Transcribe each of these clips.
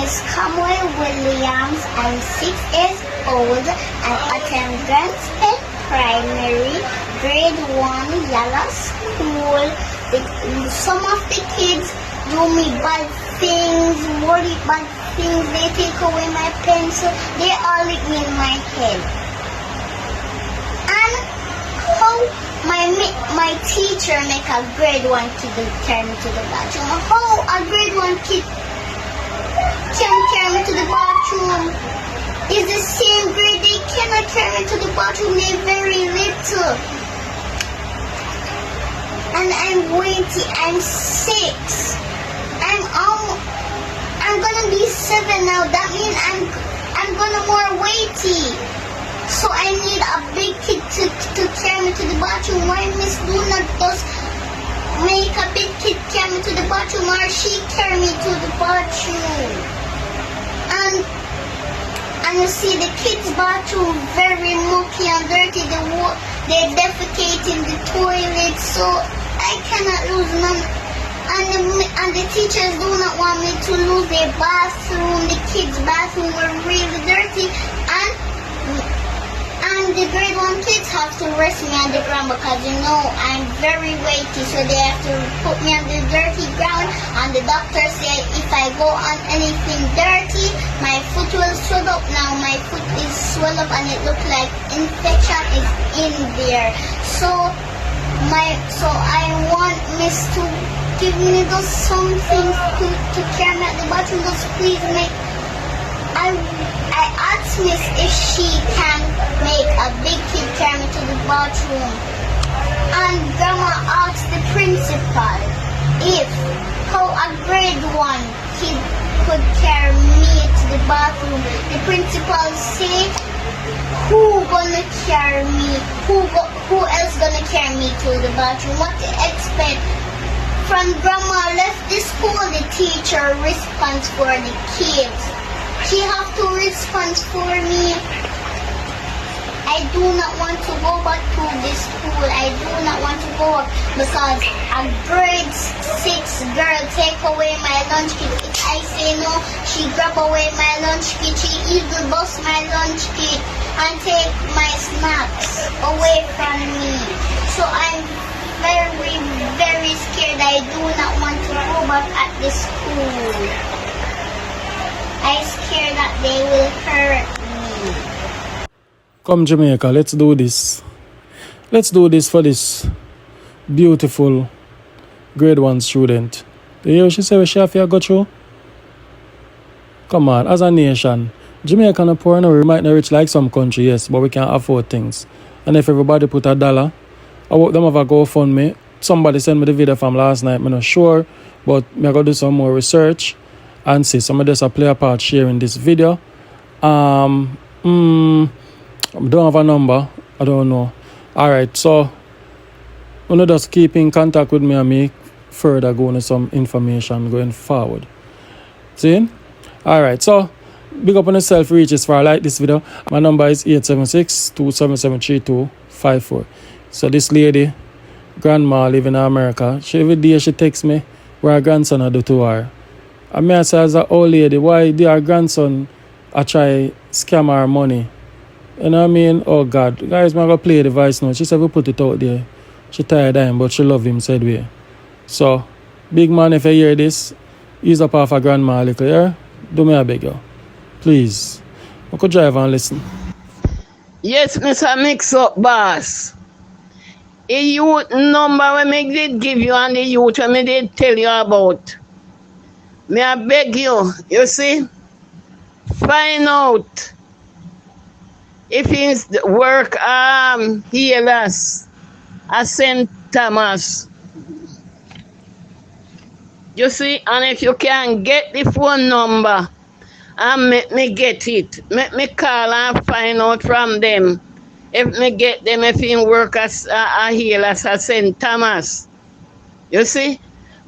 is Samuel Williams. I'm 6 years old and attend Granstead Primary, grade 1, Yala School. Some of the kids do me bad things, worry bad things. They take away my pencil. They all lick me in my head. And how my teacher make a grade 1 kid carry me to the bathroom. How a grade 1 kid can carry me to the bathroom? Is the same grade they cannot carry me to the bathroom. They're very little. And I'm weighty. I'm 6. I'm gonna be 7 now. That means I'm gonna more weighty. So I need a big kid to carry me to the bathroom. Why Miss do not just make a big kid carry me to the bathroom, or she carry me to the bathroom? And you see the kids' bathroom very mucky and dirty. They defecate in the toilet, so I cannot lose none. And the teachers do not want me to lose their bathroom. The kids' bathroom were really dirty, and the grade 1 kids have to rest me on the ground because I'm very weighty, so they have to put me on the dirty ground. And the doctor said if I go on anything dirty, my foot will swell up. Now my foot is swell up and it looks like infection is in there. So I want Miss to give me just something to carry me at the bathroom. Just please make. I asked Miss if she can make a big kid carry me to the bathroom. And Grandma asked the principal if how a grade 1 kid could carry me to the bathroom. The principal said, who gonna carry me? Who else gonna carry me to the bathroom? What to expect? From Grandma left the school, the teacher responds for the kids. She have to respond for me. I do not want to go back to this school. I do not want to go back because a grade 6 girl take away my lunch kit. If I say no, she grab away my lunch kit. She even bust my lunch kit and take my snacks away from me. So I'm very, very scared. I do not want to go back at this school. I'm scared that they will hurt me. Come Jamaica, let's do this. Let's do this for this beautiful grade 1 student. You hear what she say we have to go through? Come on, as a nation, Jamaica no poor, no, we might not rich like some country, yes, but we can afford things. And if everybody put $1, I hope them have a GoFundMe. Somebody sent me the video from last night, I'm not sure, but I'm going to do some more research and see some of this play a part sharing this video. I don't have a number. I don't know. Alright, so you just keep in contact with me and me further going to some information going forward. See? Alright, so big up on yourself, reaches for like this video. My number is 876-277-3254. So this lady, grandma living in America, every day she texts me where her grandson I do to her. I may say as an old lady, why did her grandson I try scam her money? You know what I mean? Oh God. Guys, I'm going to play the voice note. She said we put it out there. She tired of him, but she love him, said we. So, big man, if you hear this, ease up off a grandma a little, yeah? Do me a beg you. Please. I could drive and listen. Yes, Mr. MIXUP boss. A youth number when me did give you and the youth when me did tell you about. Me I beg you, you see, find out if it's work healers at St. Thomas. You see, and if you can get the phone number and make me get it, make me call and find out from them. If me get them, if in work as a healers at St. Thomas. You see,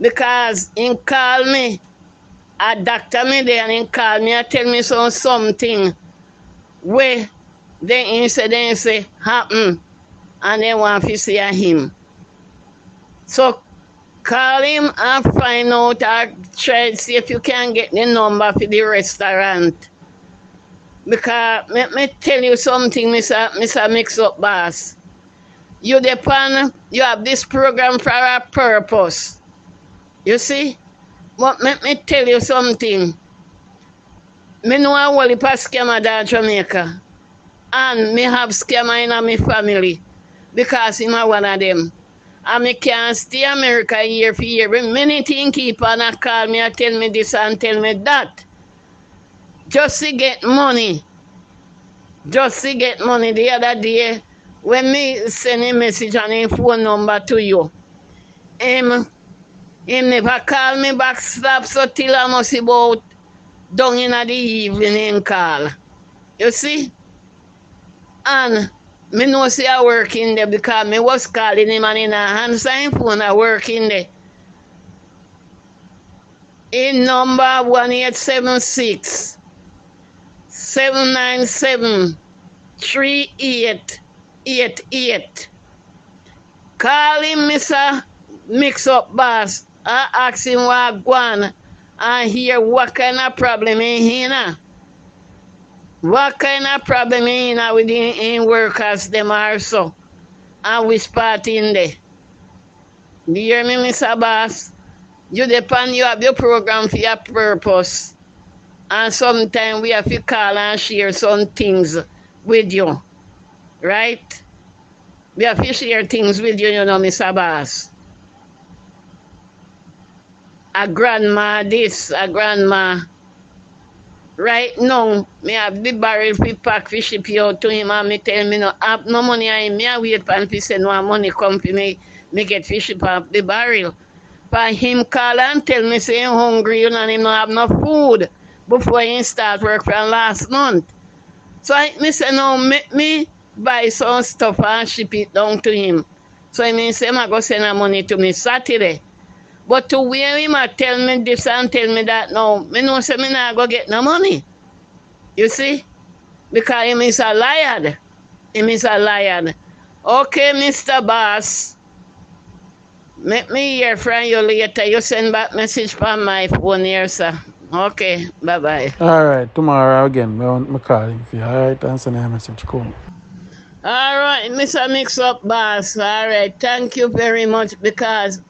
because in call me, a doctor me there and he call me and tell me something where they say happen and they want to see him. So Call him and find out or try to see if you can get the number for the restaurant. Because let me tell you something, Mr. Mix-Up Boss. You have this program for a purpose. You see? But let me tell you something. Me know a whole heap of scammer in Jamaica. And me have scammer in my family. Because him are one of them. And me can't stay America year for year. But many things keep on a call me and tell me this and tell me that. Just to get money. Just to get money. The other day, when me send a message and a phone number to you, him never call me back slap so till I must about down in the evening and call. You see? And me know say I work in there because me was calling him and in a hand sign phone I work in there. In number 1876 797 3888. Call him Mr. Mix-Up Boss. I ask him what going and hear what kind of problem in here. What kind of problem in with the workers them also. And we spot in there. Do you hear me, Mr. Boss? You depend, you have your program for your purpose. And sometimes we have to call and share some things with you. Right? We have to share things with you, you know, Mr. Boss. A grandma this, a grandma. Right now, me have the barrel fi pack fi ship you out to him and me tell me no have no money on him. Me a wait for him fi send no money come fi me get fi ship up the barrel. For him call and tell me say him hungry, you know, and him no have no food before he start work from last month. So me say no, make me buy some stuff and ship it down to him. So I mean say I go send the money to me Saturday. But to where him a tell me this and tell me that now, me know say me not go get no money. You see? Because him is a liar. Him is a liar. Okay, Mr. Boss. Make me hear from you later. You send back message from my phone here, sir. Okay, bye-bye. Alright, tomorrow again, me call him for you. Alright, and send a message. Cool. Alright, Mr. Mix-Up Boss. Alright, thank you very much because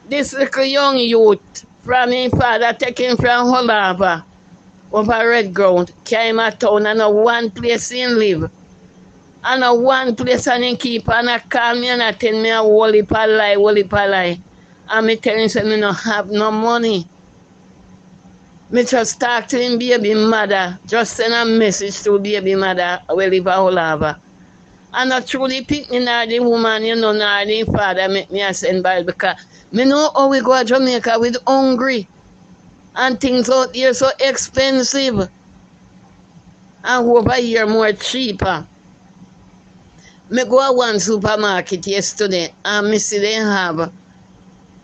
this little young youth from his father taken from Holava over Red Ground came a town and a one place he live. And a one place and he keep and a call me and a tell me a whole heap of lie. And me tell him say me no have no money. Me just talk to him baby mother. Just send a message to baby mother who live in Holava. And I truly pick me nor the woman, you know, nor the father make me a send by because me know how we go to Jamaica with hungry and things out here so expensive and over here more cheaper. Me go to one supermarket yesterday and me see they have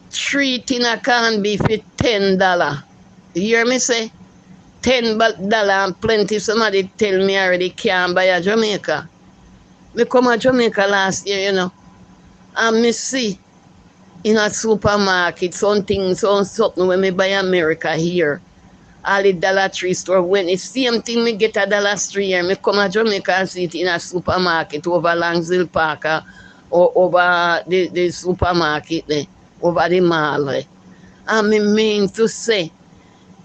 3 tin of corned beef for $10. You hear me say? $10 and plenty. Somebody tell me already can't buy a Jamaica. Me come to Jamaica last year, you know, and me see in a supermarket, something when me buy America here. All the Dollar Tree store, when the same thing me get a Dollar Tree here, me come to Jamaica and see it in a supermarket over Langsdale Park or over the supermarket there, over the mall there. And me mean to say,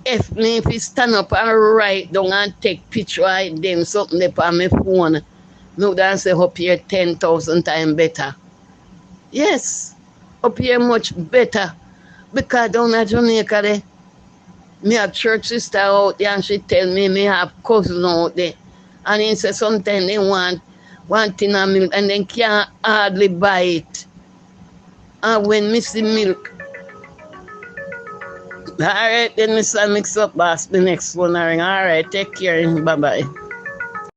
if me stand up and write down and take picture of them, something there on my phone, me would say up here 10,000 times better. Yes. Up here much better because down in Jamaica there, me have church sister out there and she tell me have cousin out there and he say sometimes they want tin of milk and they can't hardly buy it. And when me see milk, alright then Mr. Mix-Up Boss, the next one ring. Alright, take care, bye-bye.